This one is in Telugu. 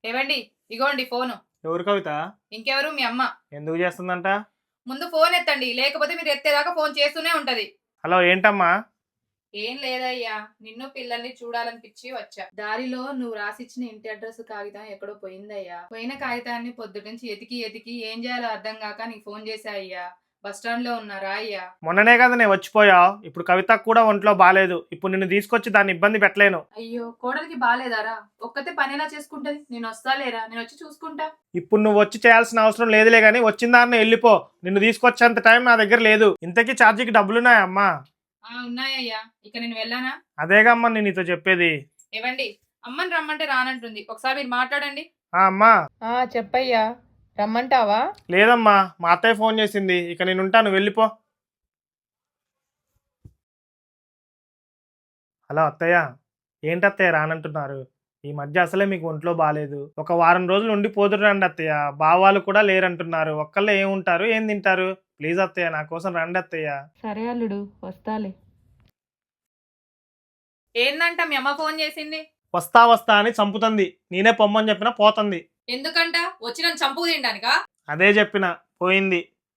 ఏవండి, ఇగోండి ఫోను. ఎవరు కవిత? ఇంకెవరు? మీ అమ్మ. ఎందుకు చేస్తుందంట? ముందు ఫోన్ ఎత్తండి, లేకపోతే మీరు ఎత్తేదాకా ఫోన్ చేస్తూనే ఉంటది. హలో, ఏంటమ్మా? ఏం లేదయ్యా, నిన్ను పిల్లల్ని చూడాలనిపించి వచ్చా. దారిలో నువ్వు రాసిచ్చిన ఇంటి అడ్రస్ కాగితం ఎక్కడో పోయిందయ్యా. పోయిన కాగితాన్ని పొద్దునుంచి ఎతికి ఎతికి ఏం చేయాలో అర్థం కాక నీకు ఫోన్ చేశా అయ్యా. బస్ స్టాండ్ లో ఉన్నారా అయ్యా? మొన్ననే కదా నేను వచ్చిపోయావు. ఇప్పుడు కవితకు కూడా ఒంట్లో బాలేదు. ఇప్పుడు నిన్ను తీసుకొచ్చి దాన్ని ఇబ్బంది పెట్టలేను. అయ్యో, కోడలికి బాలేదారా? ఒక్కతే పని ఎలా చేసుకుంటది? నేను వస్తాలేరా, నేను వచ్చి చూసుకుంటా. ఇప్పుడు నువ్వు వచ్చి చేయాల్సిన అవసరం లేదులే గానీ వచ్చిన దాన్ని వెళ్ళిపో. నిన్ను తీసుకొచ్చేంత టైం నా దగ్గర లేదు. ఇంతకీ ఛార్జీకి డబ్బులున్నాయా అమ్మా? ఉన్నాయ్యా, ఇక నేను వెళ్ళానా? అదేగా అమ్మా నేను నీతో చెప్పేది. ఏవండి, అమ్మని రమ్మంటే రానంటుంది, ఒకసారి మీరు మాట్లాడండి. అమ్మా. చెప్పయ్యా, రమ్మంటావా? లేదమ్మా, మా అత్తయ్య ఫోన్ చేసింది. ఇక నేను ఉంటాను, వెళ్ళిపో. హలో అత్తయ్య. ఏంటి అత్తయ్య రానంటున్నారు? ఈ మధ్య అసలే మీకు ఒంట్లో బాగాలేదు. ఒక వారం రోజులు ఉండి పోదురు రండి అత్తయ్య. బావాలు కూడా లేరంటున్నారు. ఒక్కళ్ళే ఏముంటారు, ఏం తింటారు? ప్లీజ్ అత్తయ్య, నా కోసం రండి అత్తయ్య. సరే అల్లుడు, వస్తాలే. ఏందంట మీ అమ్మ ఫోన్ చేసింది? వస్తా వస్తా అని చంపుతుంది. నేనే పొమ్మని చెప్పినా పోతుంది. ఎందుకంట? వచ్చి నన్ను చంపుకు తినడానికా? అదే చెప్పిన, పోయింది.